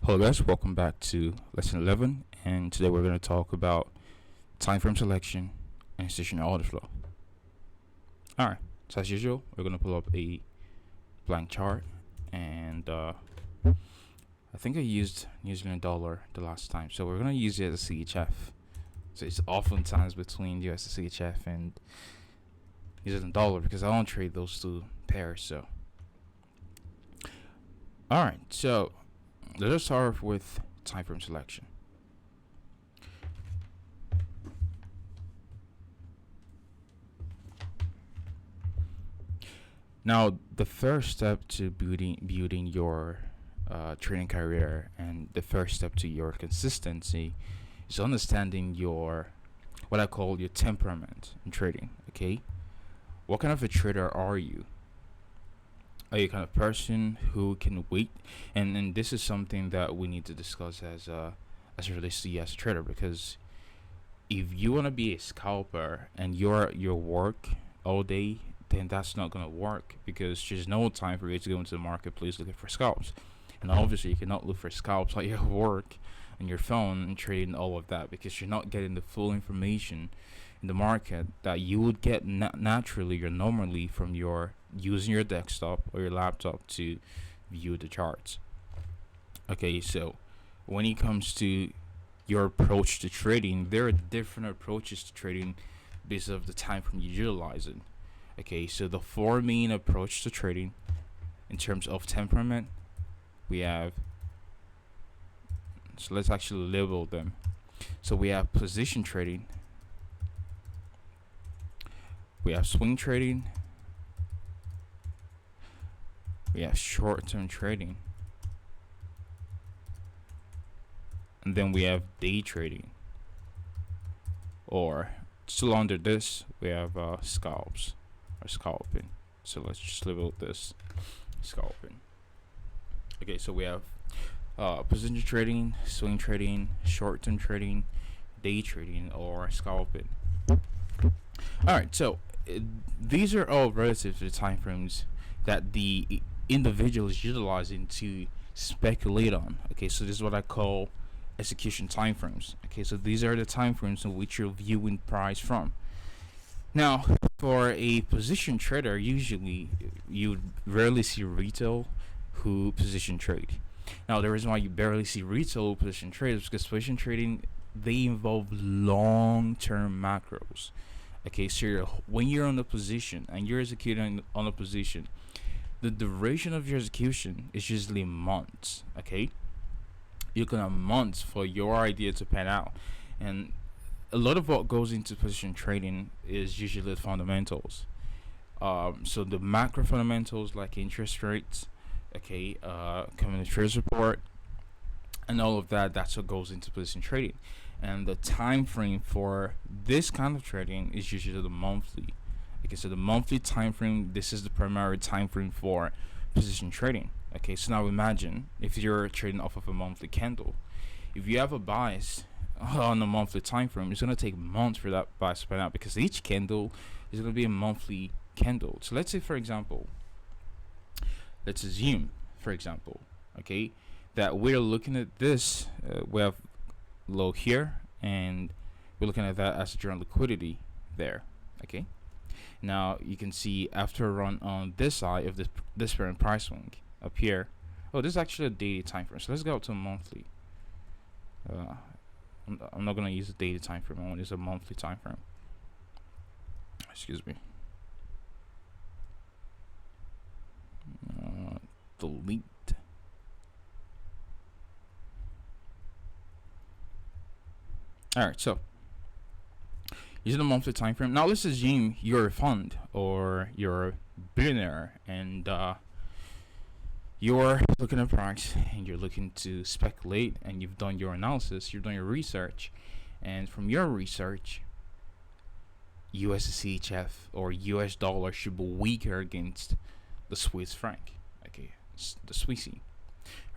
Hello guys, welcome back to lesson 11, and today we're going to talk about time frame selection and stationary order flow. Alright, so as usual, we're going to pull up a blank chart, and I think I used New Zealand dollar the last time, so we're going to use it as a CHF. So it's oftentimes between US CHF and New Zealand dollar because I don't trade those two pairs. So alright, so let us start off with time frame selection. Now, the first step to building your trading career, and the first step to your consistency, is understanding your what I call your temperament in trading. Okay, what kind of a trader are you? Are you kind of person who can wait? And this is something that we need to discuss as it relates to you as a trader, because if you want to be a scalper and your work all day, then that's not gonna work, because there's no time for you to go into the marketplace looking for scalps. And obviously you cannot look for scalps like your work on your phone and trading all of that, because you're not getting the full information in the market that you would get naturally or normally from your using your desktop or your laptop to view the charts. Okay, so when it comes to your approach to trading, there are different approaches to trading based off the time frame you're utilizing. Okay, so the four main approach to trading in terms of temperament we have, so let's actually label them. So we have position trading, we have swing trading, we have short-term trading, and then we have day trading, or still under this we have scalps or scalping. So let's just label this scalping. Okay, so we have position trading, swing trading, short-term trading, day trading, or scalping. Alright, so these are all relative to the time frames that the individual is utilizing to speculate on. Okay, so this is what I call execution time frames. Okay, so these are the time frames in which you're viewing price from. Now, for a position trader, usually you rarely see retail who position trade. Now, the reason why you barely see retail position traders is because position trading, they involve long-term macros. Okay, so when you're on a position and you're executing on a position, the duration of your execution is usually months. Okay, you're gonna have months for your idea to pan out, and a lot of what goes into position trading is usually the fundamentals. So the macro fundamentals like interest rates, okay, community trades report, and all of that. That's what goes into position trading. And the time frame for this kind of trading is usually the monthly. Okay, so the monthly time frame, this is the primary time frame for position trading. Okay, so now imagine if you're trading off of a monthly candle. If you have a bias on a monthly time frame, it's going to take months for that bias to pan out, because each candle is going to be a monthly candle. So let's say, for example, let's assume, for example, okay, that we're looking at this, we have low here, and we're looking at that as a general liquidity there. Okay, now you can see after a run on this side of this parent price swing up here. Oh, this is actually a daily time frame, so let's go up to a monthly. I'm not gonna use a daily time frame, I want to use a monthly time frame. Excuse me. Delete. Alright, so using the monthly time frame. Now let's assume you're a fund or you're a billionaire, and you're looking at price and you're looking to speculate, and you've done your analysis, you've done your research, and from your research, USCHF or US dollar should be weaker against the Swiss franc. Okay, the Swissy.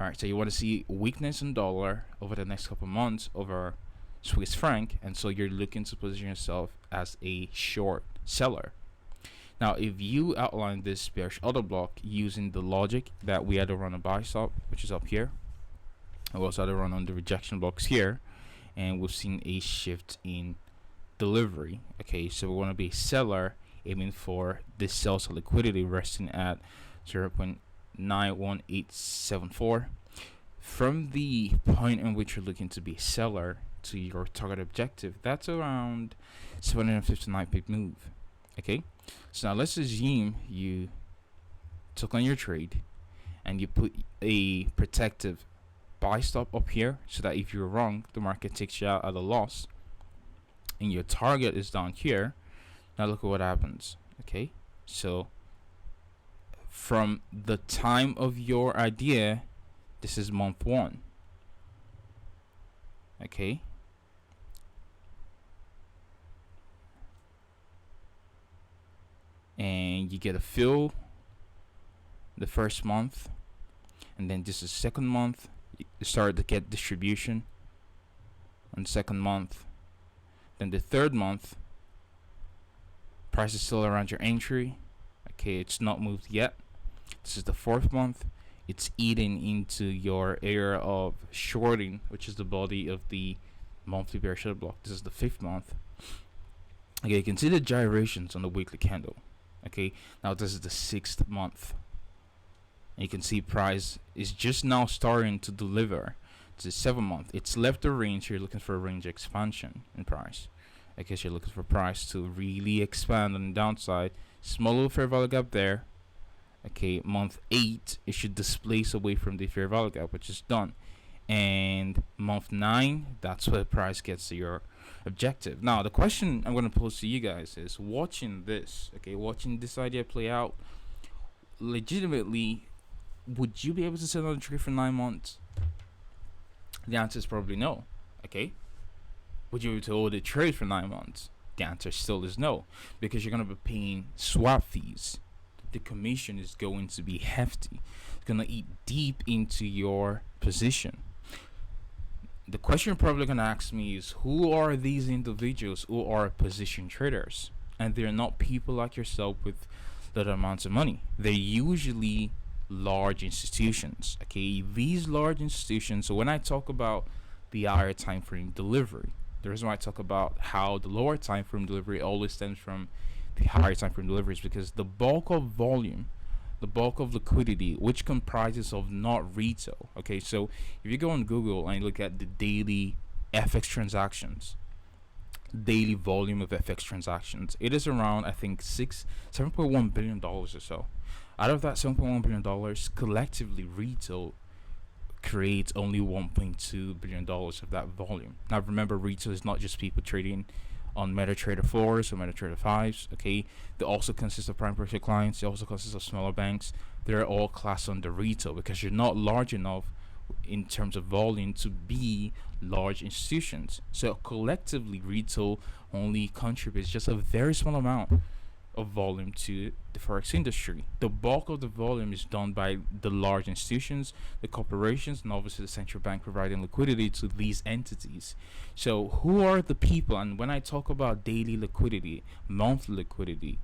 Alright, so you want to see weakness in dollar over the next couple months over Swiss franc, and so you're looking to position yourself as a short seller. Now, if you outline this bearish order block using the logic that we had to run a buy stop, which is up here, We also had a run on the rejection blocks here, and we've seen a shift in delivery. Okay, so we want to be a seller aiming for this sales liquidity resting at 0.91874. From the point in which you're looking to be a seller to your target objective, that's around 759 pip move. Okay, so now let's assume you took on your trade and you put a protective buy stop up here, so that if you're wrong, the market takes you out at a loss, and your target is down here. Now look at what happens. Okay, so from the time of your idea, this is month 1. Okay, and you get a fill the first month, and then this is second month. You start to get distribution on the second month. Then the third month, price is still around your entry. Okay, it's not moved yet. This is the fourth month. It's eating into your area of shorting, which is the body of the monthly bear shut block. This is the fifth month. Okay, you can see the gyrations on the weekly candle. Okay, now this is the sixth month. And you can see price is just now starting to deliver. It's the 7th month. It's left the range. You're looking for a range expansion in price. I guess you're looking for price to really expand on the downside. Small little fair value gap there. Okay, month 8, it should displace away from the fair value gap, which is done. And month 9, that's where price gets to your objective. Now, the question I'm going to pose to you guys is, watching this idea play out, legitimately, would you be able to sell on a trade for 9 months? The answer is probably no. Okay, would you be able to hold a trade for 9 months? The answer still is no, because you're going to be paying swap fees. The commission is going to be hefty. It's going to eat deep into your position. The question you're probably going to ask me is, who are these individuals who are position traders? And they're not people like yourself with little amounts of money. They're usually large institutions. Okay, these large institutions. So when I talk about the higher time frame delivery, the reason why I talk about how the lower time frame delivery always stems from the higher time frame deliveries, because the bulk of volume, the bulk of liquidity, which comprises of not retail. Okay, so if you go on Google and you look at the daily FX transactions, daily volume of FX transactions, it is around, I think, $7.1 billion or so. Out of that $7.1 billion, collectively retail creates only $1.2 billion of that volume. Now remember, retail is not just people trading on MetaTrader 4s or MetaTrader 5s. Okay, they also consist of prime broker clients. They also consist of smaller banks. They're all classed under retail because you're not large enough in terms of volume to be large institutions. So collectively, retail only contributes just a very small amount of volume to the forex industry. The bulk of the volume is done by the large institutions, the corporations, and obviously the central bank providing liquidity to these entities. So who are the people? And when I talk about daily liquidity, monthly liquidity,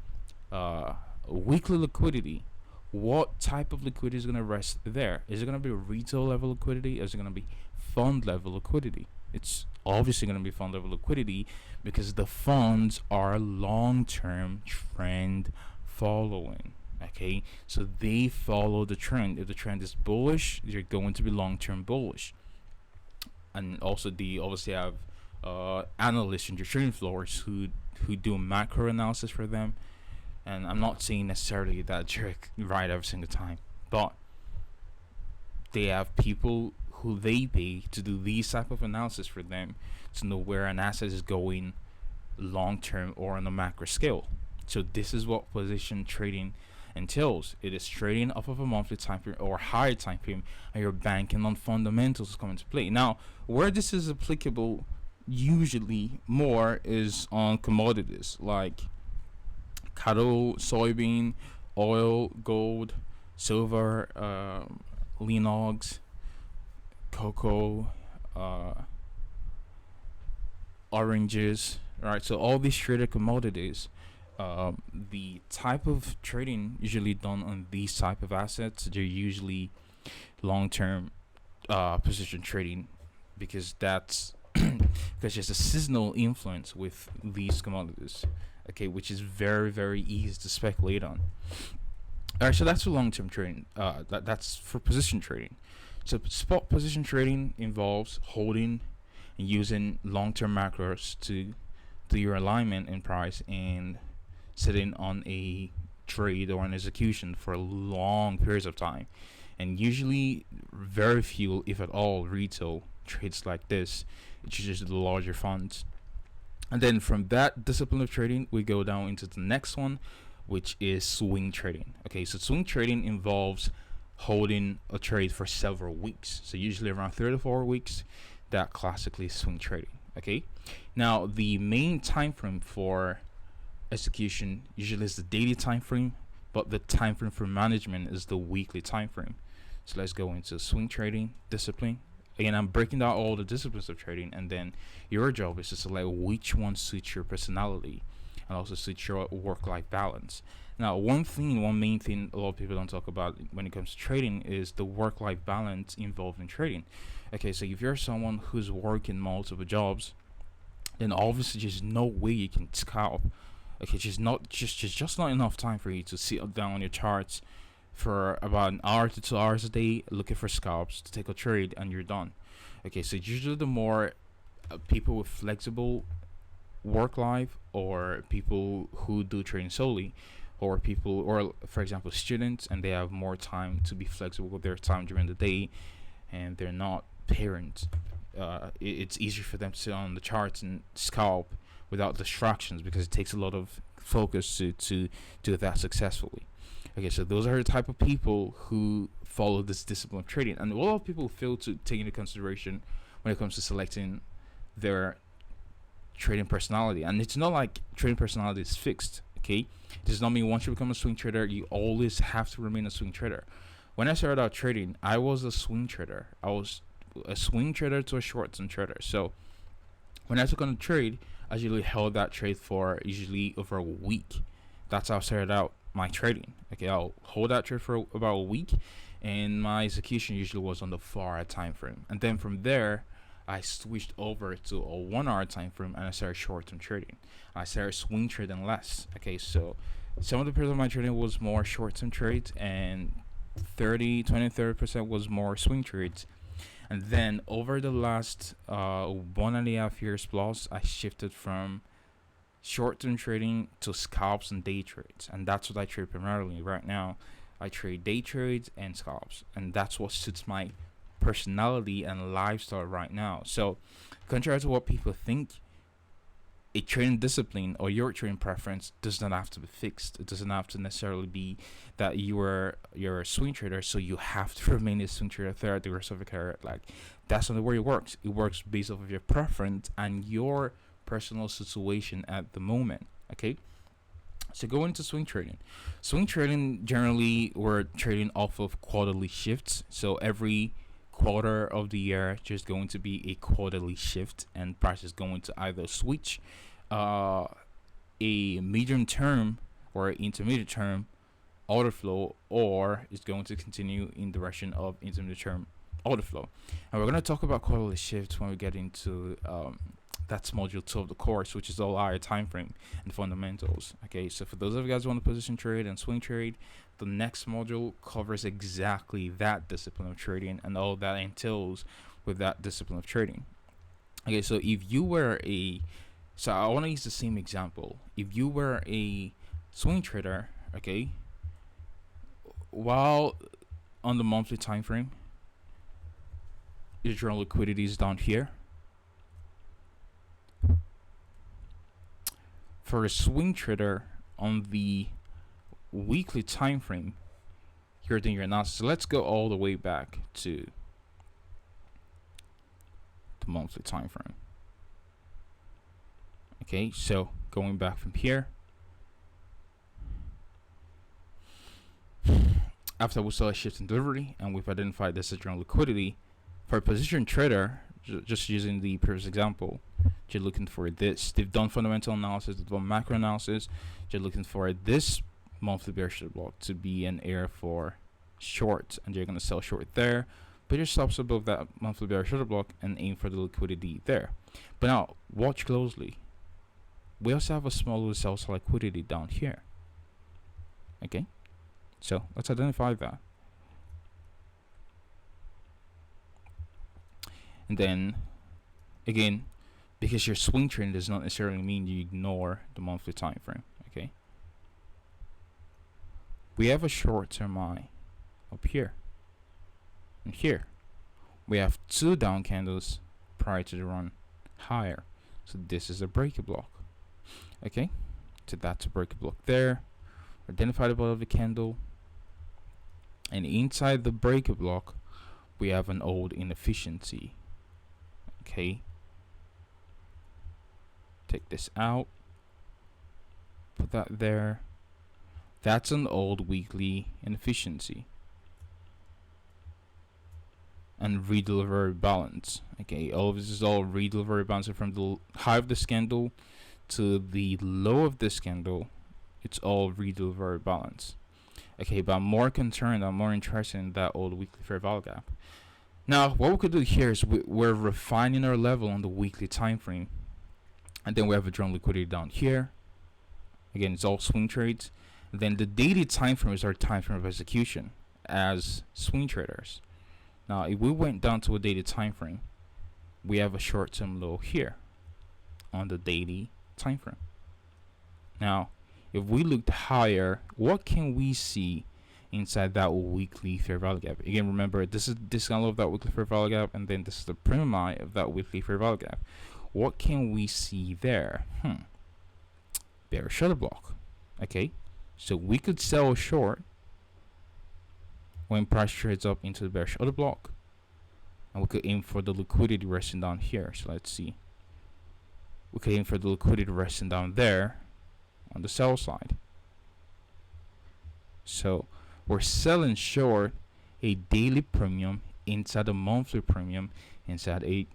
weekly liquidity, what type of liquidity is going to rest there? Is it going to be retail level liquidity? Is it going to be fund level liquidity? It's obviously going to be fund level liquidity because the funds are long-term trend following. Okay, so they follow the trend. If the trend is bullish, you're going to be long-term bullish. And also, they obviously have analysts in your trading floors who do macro analysis for them. And I'm not saying necessarily that jerk right every single time, but they have people who they pay to do these type of analysis for them to know where an asset is going long term or on a macro scale. So this is what position trading entails. It is trading off of a monthly time frame or higher time frame, and you're banking on fundamentals come into play. Now, where this is applicable usually more is on commodities like cattle, soybean, oil, gold, silver, lean hogs, cocoa, oranges, right? So all these traded commodities, the type of trading usually done on these type of assets, they're usually long-term position trading, because that's because there's a seasonal influence with these commodities, okay, which is very very easy to speculate on. All right, so that's for long-term trading. That's for position trading. So spot position trading involves holding and using long-term macros to do your alignment in price and sitting on a trade or an execution for long periods of time. And usually, very few, if at all, retail trades like this. It's just the larger funds. And then from that discipline of trading, we go down into the next one, which is swing trading. Okay, so swing trading involves holding a trade for several weeks. So usually around 3 to 4 weeks. That classically is swing trading. Okay, now the main time frame for execution usually is the daily time frame, but the time frame for management is the weekly time frame. So let's go into swing trading discipline. Again, I'm breaking down all the disciplines of trading, and then your job is to select which one suits your personality and also suits your work-life balance. Now, one main thing a lot of people don't talk about when it comes to trading is the work-life balance involved in trading. Okay, so if you're someone who's working multiple jobs, then obviously there's no way you can scalp. Okay, just not enough time for you to sit down on your charts for about an hour to 2 hours a day looking for scalps to take a trade, and you're done. Okay, so usually the more people with flexible work life, or people who do trading solely, or people, or for example students, and they have more time to be flexible with their time during the day, and they're not parents, it's easier for them to sit on the charts and scalp without distractions, because it takes a lot of focus to do that successfully. Okay, so those are the type of people who follow this discipline of trading, and a lot of people fail to take into consideration when it comes to selecting their trading personality. And it's not like trading personality is fixed. Okay, it does not mean once you become a swing trader you always have to remain a swing trader. When I started out trading, I was a swing trader. I was a swing trader to a short-term trader. So when I took on a trade, I usually held that trade for usually over a week. That's how I started out my trading. Okay, I'll hold that trade for about a week, and my execution usually was on the 4 hour time frame. And then from there, I switched over to a 1 hour time frame, and I started short-term trading. I started swing trading less. Okay, so some of the percent of my trading was more short-term trades, and 30% was more swing trades. And then over the last 1.5 years plus, I shifted from short-term trading to scalps and day trades, and that's what I trade primarily right now. I trade day trades and scalps, and that's what suits my personality and lifestyle right now. So contrary to what people think, a trading discipline or your trading preference does not have to be fixed. It doesn't have to necessarily be that you're a swing trader, so you have to remain a swing trader throughout the rest of your career. Like, that's not the way it works. It works based off of your preference and your personal situation at the moment. Okay, so going into swing trading. Swing trading, generally we're trading off of quarterly shifts. So every quarter of the year just going to be a quarterly shift, and price is going to either switch a medium term or intermediate term order flow, or it's going to continue in direction of intermediate term order flow. And we're going to talk about quarterly shifts when we get into that's module 2 of the course, which is all our time frame and fundamentals. Okay, so for those of you guys who want to position trade and swing trade, the next module covers exactly that discipline of trading and all that entails with that discipline of trading. Okay, so I want to use the same example. If you were a swing trader, okay, while on the monthly time frame, your general liquidity is down here. For a swing trader on the weekly time frame, you're doing your analysis. So let's go all the way back to the monthly time frame. Okay, so going back from here, after we saw a shift in delivery and we've identified this as general liquidity, for a position trader, just using the previous example, you're looking for this. They've done fundamental analysis, they've done macro analysis. You're looking for this monthly bearish block to be an area for short, and you're going to sell short there put your stops above that monthly bearish order block and aim for the liquidity there. But now watch closely. We also have a smaller sell side liquidity down here. Okay, so let's identify that. And then again, because you're swing trading does not necessarily mean you ignore the monthly time frame. Okay, we have a short-term high up here and here. We have two down candles prior to the run higher, so this is a breaker block. Okay, so that's a breaker block there. Identify the bottom of the candle, and inside the breaker block we have an old inefficiency. Okay, take this out, put that there. That's an old weekly inefficiency and redelivery balance. Okay, all of this is all redelivery balance from the high of this candle to the low of this candle. It's all redelivery balance. Okay, but I'm more interested in that old weekly fair value gap. Now what we could do here is we're refining our level on the weekly time frame, and then we have a drawn liquidity down here. Again, it's all swing trades. And then the daily time frame is our time frame of execution as swing traders. Now if we went down to a daily time frame, we have a short-term low here on the daily time frame. Now if we looked higher, what can we see inside that weekly fair value gap? Again, remember, this is discount low of that weekly fair value gap, and then this is the premium high of that weekly fair value gap. What can we see there? Bearish order block. Okay, so we could sell short when price trades up into the bearish order block, and we could aim for the liquidity resting down here. So let's see, we could aim for the liquidity resting down there on the sell side. So we're selling short a daily premium inside a monthly premium, inside a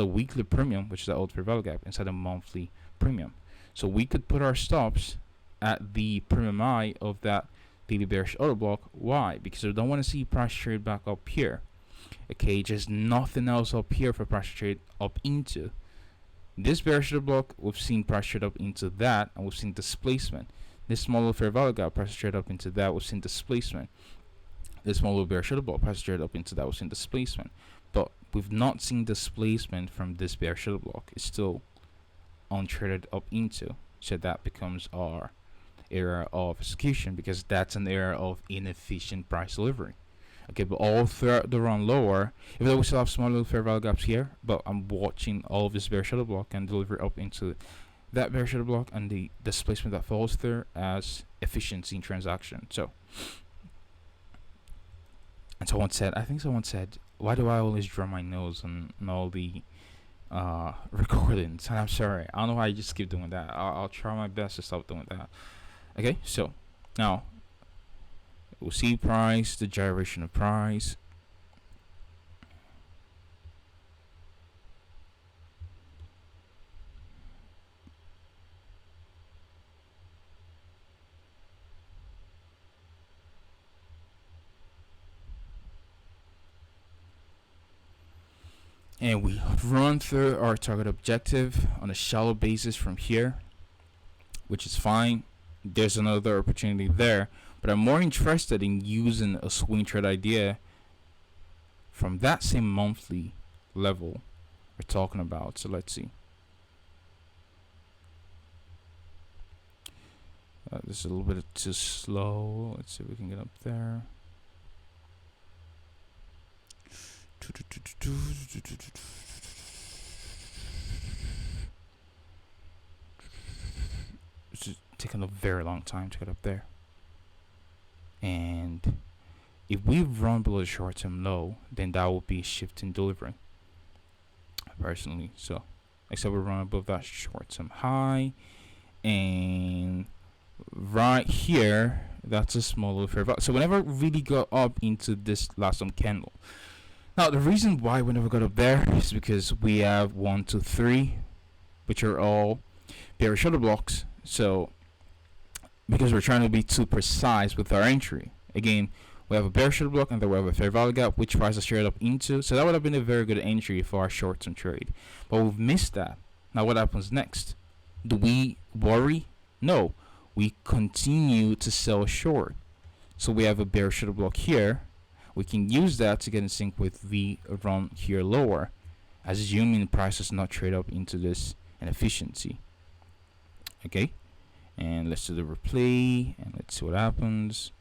weekly premium, which is the old fair value gap, inside a monthly premium. So we could put our stops at the premium high of that daily bearish order block. Why? Because we don't want to see price trade back up here. Okay, just nothing else up here for price trade up into. This bearish order block, we've seen price trade up into that, and we've seen displacement. This smaller fair value gap, price trade up into that, we've seen displacement. This smaller bearish order block, price trade up into that, we've seen displacement. But we've not seen displacement from this bearish order block. It's still untraded up into. So that becomes our area of execution, because that's an area of inefficient price delivery. Okay, but all throughout the run lower, even though we still have small little fair value gaps here, but I'm watching all of this bearish order block and deliver up into that bearish order block and the displacement that falls there as efficiency in transaction. So, and someone said, why do I always draw my nose on all the recordings? And I'm sorry, I don't know why I just keep doing that. I'll try my best to stop doing that. Okay, so now we'll see price, the gyration of price. And we run through our target objective on a shallow basis from here, which is fine. There's another opportunity there, but I'm more interested in using a swing trade idea from that same monthly level we're talking about. So let's see. This is a little bit too slow. Let's see if we can get up there. It's just taking a very long time to get up there. And if we run below the short-term low, then that will be a shift in delivery, personally. So except we run above that short-term high, and right here, that's a small little fair value. So we never really got up into this last candle. Now the reason why we never got up there is because we have 1, 2, 3, which are all bearish order blocks. So because we're trying to be too precise with our entry, again, We have a bearish order block, and then we have a fair value gap, which price has traded up into. So that would have been a very good entry for our short-term trade. But we've missed that. Now what happens next? Do we worry? No. We continue to sell short. So we have a bearish order block here. We can use that to get in sync with the run here lower, assuming price does not trade up into this inefficiency. Okay, and let's do the replay and let's see what happens.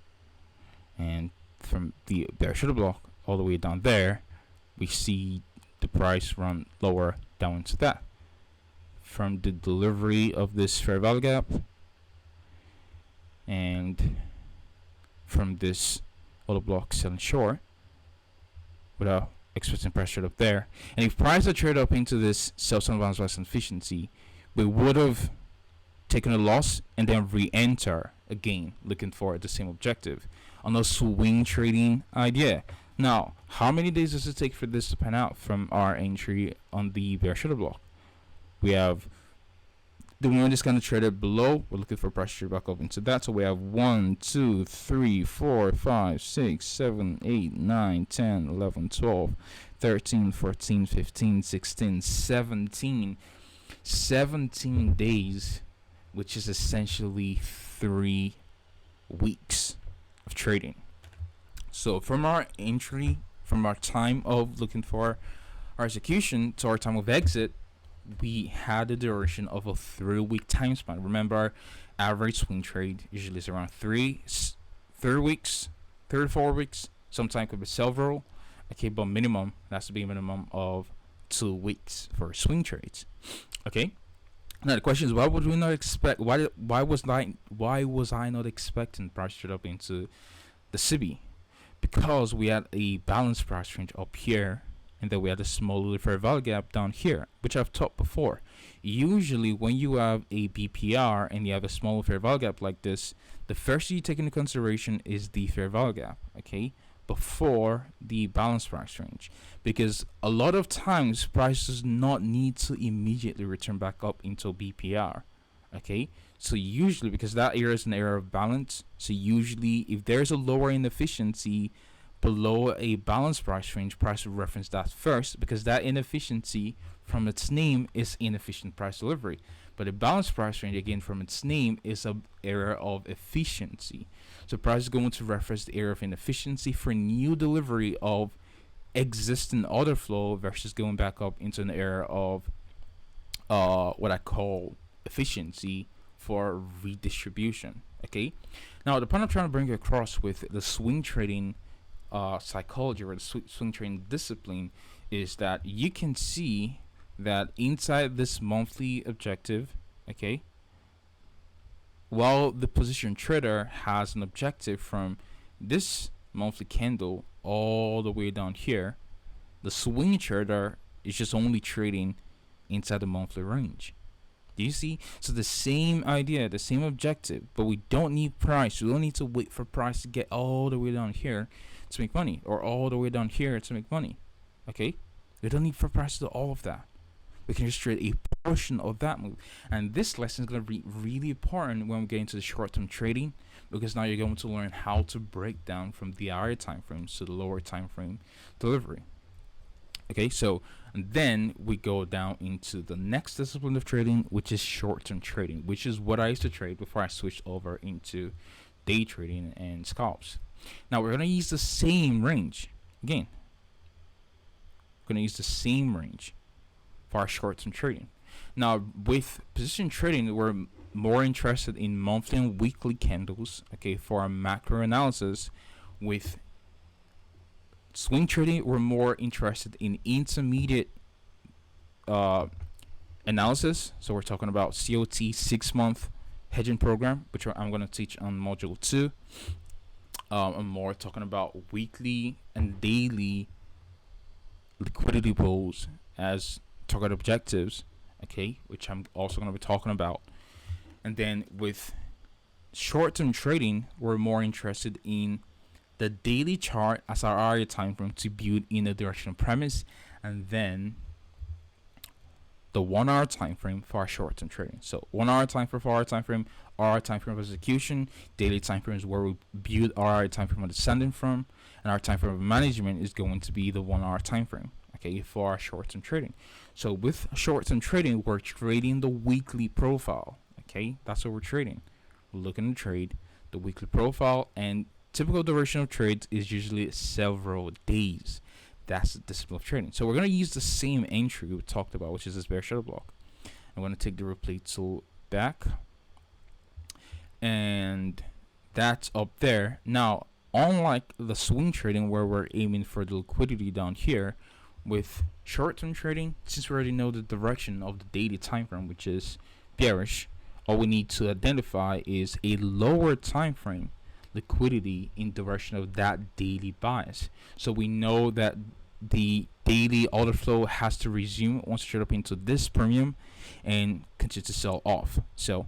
And from the bearish order block all the way down there, we see the price run lower down into that. From the delivery of this fair value gap and from this order block selling short without expecting pressure up there, and if price had traded up into this sell-sign bounce less efficiency, we would have taken a loss and then re-enter again looking for the same objective on a swing trading idea. Now, how many days does it take for this to pan out from our entry on the bearish order block? We have the one that's kind of traded below. We're looking for pressure back up into that. So we have 1, 2, 3, 4, 5, 6, 7, 8, 9, 10, 11, 12, 13, 14, 15, 16, 17. 17 days, which is essentially 3 weeks of trading. So from our entry, from our time of looking for our execution to our time of exit, we had a duration of a 3-week time span. Remember, our average swing trade usually is around 3 weeks, 3 to 4 weeks. Sometimes could be several. Okay, but minimum, that's to be a minimum of 2 weeks for swing trades. Okay. Now the question is, why would we not expect? Why was I not expecting price trade up into the CB? Because we had a balanced price range up here, and then we had a small fair value gap down here, which I've taught before. Usually when you have a BPR and you have a small fair value gap like this, the first thing you take into consideration is the fair value gap, okay, before the balanced price range, because a lot of times price does not need to immediately return back up into BPR. Okay, so usually, because that area is an area of balance, so usually if there's a lower inefficiency below a balanced price range, price will reference that first, because that inefficiency from its name is inefficient price delivery. But a balanced price range, again, from its name, is an area of efficiency. So price is going to reference the area of inefficiency for new delivery of existing order flow versus going back up into an area of what I call efficiency for redistribution. Okay, now the point I'm trying to bring across with the swing trading psychology, or the swing trading discipline, is that you can see that inside this monthly objective, okay, while the position trader has an objective from this monthly candle all the way down here, the swing trader is just only trading inside the monthly range. Do you see? So the same idea, the same objective, but we don't need price. We don't need to wait for price to get all the way down here to make money, or all the way down here to make money. Okay? We don't need for price to do all of that. We can just trade a portion of that move. And this lesson is going to be really important when we get into the short-term trading, because now you're going to learn how to break down from the higher time frames to the lower time frame delivery. Okay, so and then we go down into the next discipline of trading, which is short-term trading, which is what I used to trade before I switched over into day trading and scalps. Now we're going to use the same range. Again, we're going to use the same range for our short-term trading. Now with position trading, we're more interested in monthly and weekly candles, okay, for our macro analysis. With swing trading, we're more interested in intermediate analysis. So we're talking about COT 6-month hedging program, which I'm going to teach on module 2. I'm more talking about weekly and daily liquidity pools as target objectives, okay, which I'm also going to be talking about. And then with short-term trading, we're more interested in the daily chart as our area time frame to build in a directional premise, and then the 1 hour time frame for our short-term trading. So 1 hour time frame for our time frame, our time frame of execution, daily time frame is where we build our time frame of descending from, and our time frame of management is going to be the 1 hour time frame, okay, for our short-term trading. So with short-term trading, we're trading the weekly profile, okay? That's what we're trading. We're looking to trade the weekly profile, and typical duration of trades is usually several days. That's the discipline of trading. So we're going to use the same entry we talked about, which is this bear shuttle block. I'm going to take the replay tool back, and that's up there. Now, unlike the swing trading where we're aiming for the liquidity down here, with short-term trading, since we already know the direction of the daily time frame, which is bearish, all we need to identify is a lower time frame liquidity in direction of that daily bias. So we know that the daily order flow has to resume once we trade up into this premium and continue to sell off. So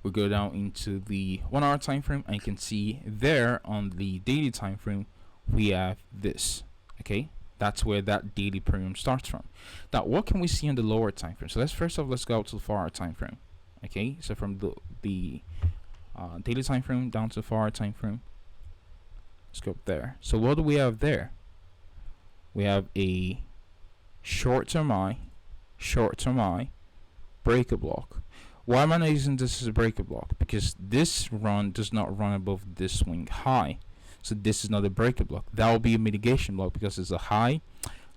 we go down into the 1 hour time frame, and you can see there on the daily time frame we have this, okay? That's where that daily premium starts from. Now, what can we see on the lower time frame? So let's go out to the 4 hour time frame. Okay, so from the daily time frame down to 4 hour time frame, let's go up there. So what do we have there? We have a short-term high, breaker block. Why am I not using this as a breaker block? Because this run does not run above this swing high. So this is not a breaker block. That will be a mitigation block because it's a high,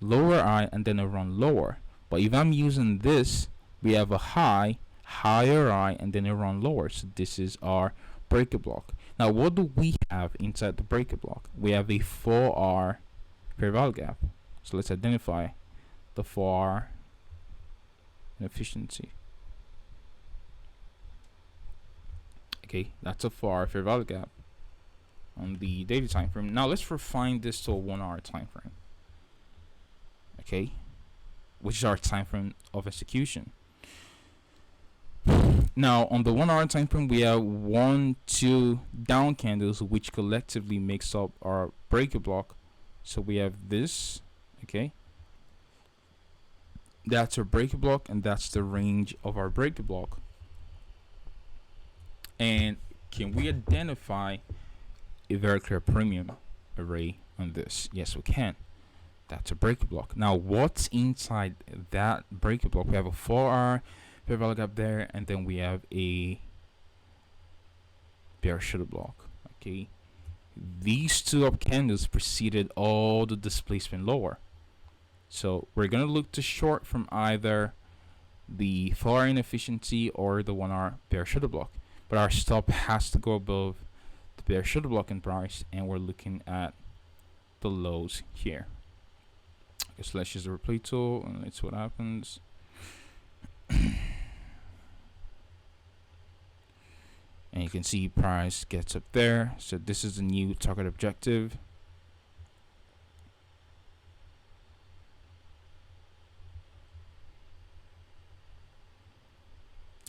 lower high, and then a run lower. But if I'm using this, we have a high, higher high, and then a run lower. So this is our breaker block. Now, what do we have inside the breaker block? We have a 4R fair value gap. So let's identify the 4R inefficiency. Okay, that's a 4R fair value gap on the daily time frame. Now let's refine this to a 1 hour time frame, okay, which is our time frame of execution. Now on the 1 hour time frame, we have 1, 2 down candles, which collectively makes up our breaker block. So we have this, okay, that's our breaker block, and that's the range of our breaker block. And can we identify a very clear premium array on this? Yes, we can. That's a breaker block. Now, what's inside that breaker block? We have a 4R fair value gap there, and then we have a bear shuttle block. Okay, these two up candles preceded all the displacement lower. So we're gonna look to short from either the 4R inefficiency or the 1 hour bear shuttle block, but our stop has to go above the bear shuttle block in price, and we're looking at the lows here. Okay, so let's use the replay tool and let's see what happens. And you can see price gets up there. So this is the new target objective.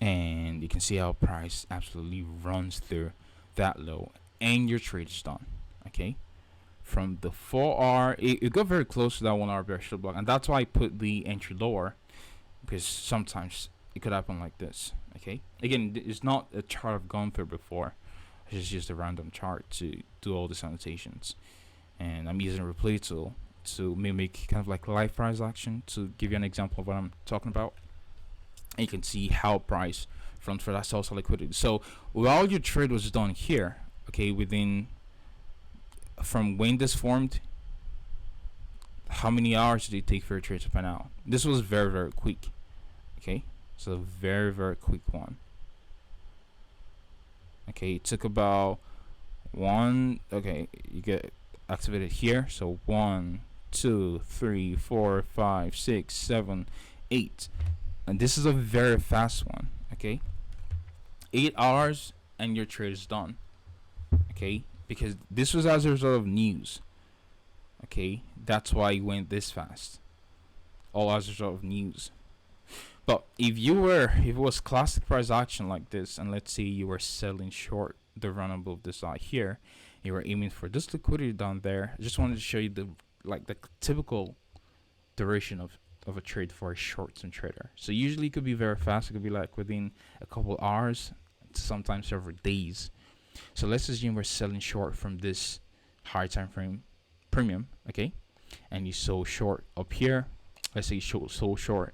And you can see how price absolutely runs through that low, and your trade is done. Okay, from the 4R, it got very close to that 1 hour bear shuttle block, and that's why I put the entry lower, because sometimes it could happen like this. Okay, again, it's not a chart I've gone through before. It's just a random chart to do all these annotations, and I'm using a replay tool to mimic kind of like live price action to give you an example of what I'm talking about. And you can see how price runs for that sell side liquidity. So while your trade was done here, okay, within from when this formed, how many hours did it take for your trade to pan out? This was very, very quick. Okay, so very, very quick one. Okay, it took about one. Okay, you get activated here. So 1, 2, 3, 4, 5, 6, 7, 8. And this is a very fast one. Okay, 8 hours and your trade is done. Okay, because this was as a result of news. Okay, that's why it went this fast, all as a result of news. But if it was classic price action like this, and let's say you were selling short the run above this out here, you were aiming for this liquidity down there. I just wanted to show you the typical duration of of a trade for a short-term trader. So usually it could be very fast. It could be like within a couple hours, sometimes several days. So let's assume we're selling short from this high time frame premium, okay? And you sold short up here. Let's say you sold short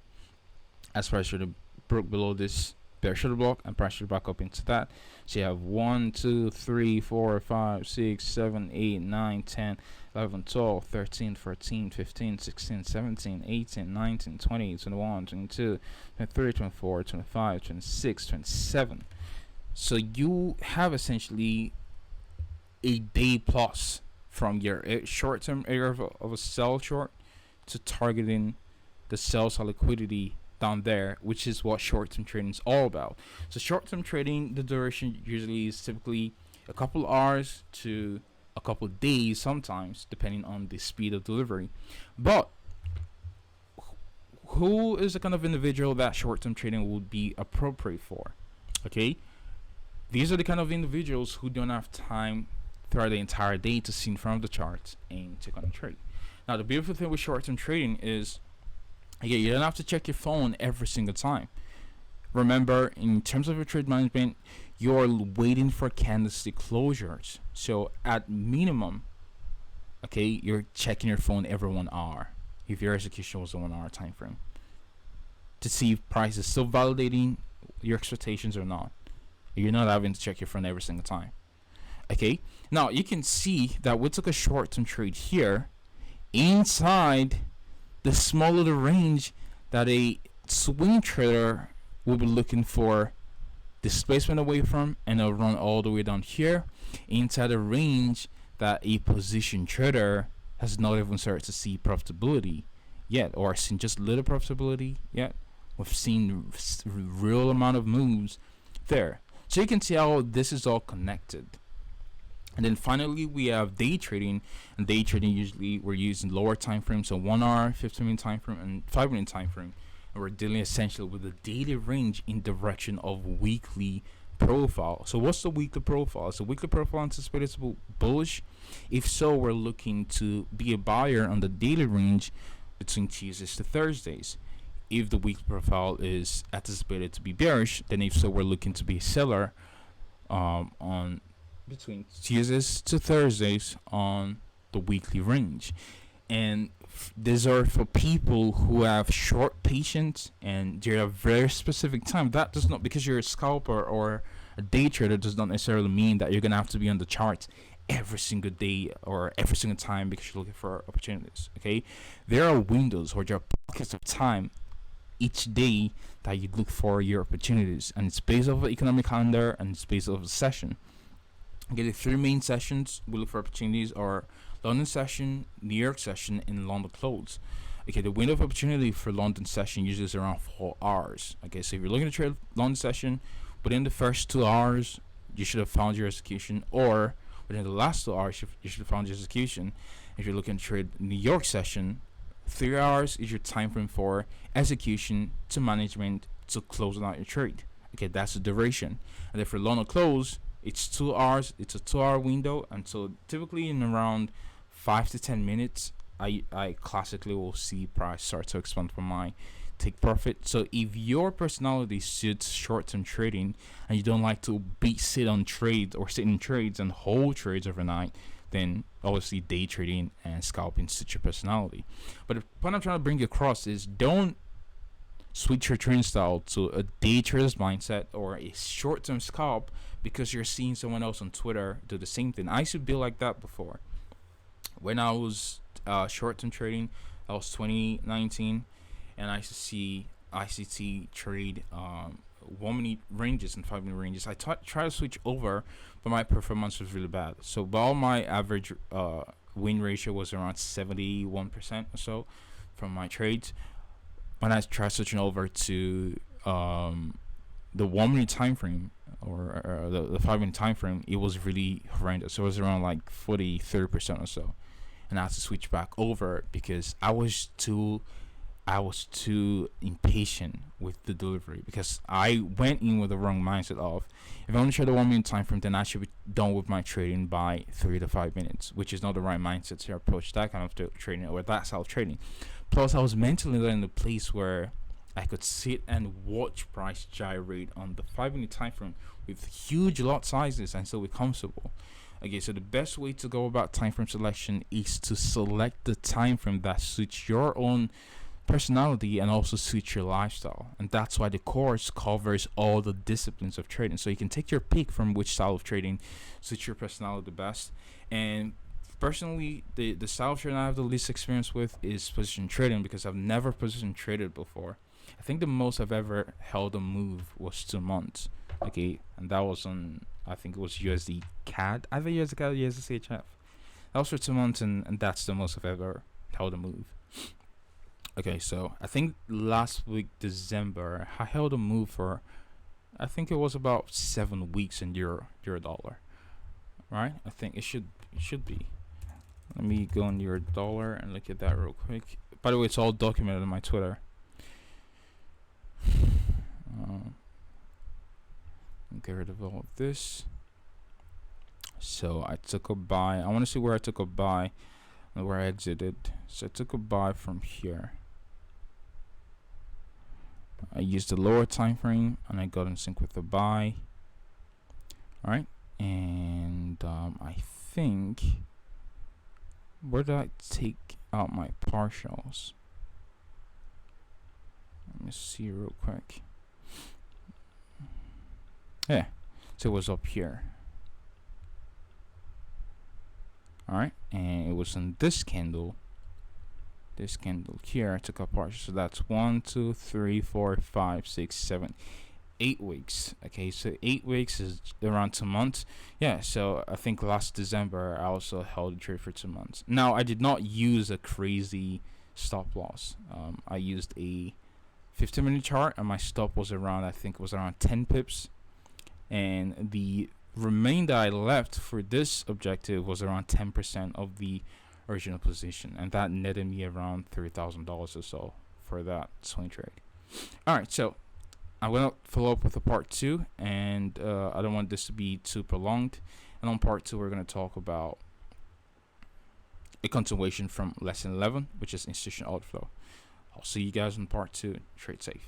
as price should have broke below this bear shoulder block and price should back up into that. So you have 1 2 3 4 5 6 7 8 9 10 11 12 13 14 15 16 17 18 19 20 21 22 23 24 25 26 27. So you have essentially a day plus from your short-term area of a sell short to targeting the sell side liquidity down there, which is what short-term trading is all about. So short-term trading, the duration usually is typically a couple hours to a couple days, sometimes depending on the speed of delivery. But who is the kind of individual that short-term trading would be appropriate for? Okay, these are the kind of individuals who don't have time throughout the entire day to see in front of the charts and take on a trade. Now, the beautiful thing with short-term trading is, again, you don't have to check your phone every single time. Remember, in terms of your trade management, you're waiting for candlestick closures. So at minimum, okay, you're checking your phone every 1 hour if your execution was a 1 hour time frame to see if price is still validating your expectations or not. You're not having to check your phone every single time. Okay, now you can see that we took a short-term trade here inside the smaller the range that a swing trader will be looking for displacement away from, and it'll run all the way down here inside a range that a position trader has not even started to see profitability yet, or seen just little profitability yet. We've seen real amount of moves there, so you can see how this is all connected. And then finally we have day trading, and day trading usually we're using lower time frames, so 1 hour, 15-minute time frame, and 5-minute time frame, and we're dealing essentially with the daily range in direction of weekly profile. So what's the weekly profile? So weekly profile anticipated to be bullish. If so, we're looking to be a buyer on the daily range between Tuesdays to Thursdays. If the weekly profile is anticipated to be bearish, then if so, we're looking to be a seller on between Tuesdays to Thursdays on the weekly range. And these are for people who have short patience and they're a very specific time. That does not, because you're a scalper or a day trader, does not necessarily mean that you're gonna have to be on the charts every single day or every single time because you're looking for opportunities. Okay, there are windows or there are pockets of time each day that you look for your opportunities, and it's based off the economic calendar and it's based off the session. Okay, the 3 main sessions we look for opportunities are London session, New York session, and London close. Okay, the window of opportunity for London session usually is around 4 hours. Okay, so if you're looking to trade London session, within the first 2 hours, you should have found your execution, or within the last 2 hours, you should have found your execution. If you're looking to trade New York session, 3 hours is your time frame for execution to management to closing out your trade. Okay, that's the duration. And then for London close, it's 2 hours. It's a 2 hour window, and so typically in around 5 to 10 minutes, I classically will see price start to expand for my take profit. So if your personality suits short-term trading and you don't like to sit on trades or sit in trades and hold trades overnight, then obviously day trading and scalping suits your personality. But the point I'm trying to bring across is, don't switch your trading style to a day trader's mindset or a short-term scalp because you're seeing someone else on Twitter do the same thing. I used to be like that before. When I was short-term trading, that was 2019, and I used to see ICT trade 1 minute ranges and 5 minute ranges. I try to switch over, but my performance was really bad. So while my average win ratio was around 71% or so from my trades, when I tried switching over to the 1 minute time frame or the 5 minute time frame, it was really horrendous. So it was around like 30% or so, and I had to switch back over because I was too impatient with the delivery, because I went in with the wrong mindset of, if I only trade the 1 minute time frame, then I should be done with my trading by 3 to 5 minutes, which is not the right mindset to approach that kind of trading or that style of trading. Plus, I was mentally in a place where I could sit and watch price gyrate on the 5 minute time frame with huge lot sizes and still be comfortable. Okay, so the best way to go about time frame selection is to select the time frame that suits your own personality and also suits your lifestyle. And that's why the course covers all the disciplines of trading. So you can take your pick from which style of trading suits your personality the best. And personally, the style of trading I have the least experience with is position trading because I've never position traded before. I think the most I've ever held a move was 2 months. Okay, and that was on, I think it was USD CAD. Either USD CAD or USD CHF. That was for 2 months, and that's the most I've ever held a move. Okay, so I think last week December I held a move for, I think it was about 7 weeks in euro dollar. Right? I think it should be. Let me go on euro dollar and look at that real quick. By the way, it's all documented on my Twitter. Get rid of all of this. So I took a buy. I want to see where I took a buy and where I exited. So I took a buy from here. I used the lower time frame and I got in sync with the buy. All right, and I think, where did I take out my partials? Let me see real quick. Yeah, so it was up here. All right, and it was in this candle. This candle here, I took a partial. So that's 1, 2, 3, 4, 5, 6, 7, 8 weeks. Okay, so 8 weeks is around 2 months. Yeah, so I think last December I also held a trade for 2 months. Now I did not use a crazy stop loss. I used a 15-minute chart, and my stop was around, I think it was around 10 pips, and the remainder I left for this objective was around 10% of the original position, and that netted me around $3,000 or so for that swing trade. All right, so I'm gonna follow up with a part 2, and I don't want this to be too prolonged. And on part 2, we're gonna talk about a continuation from lesson 11, which is institutional outflow. I'll see you guys in part 2. Trade safe.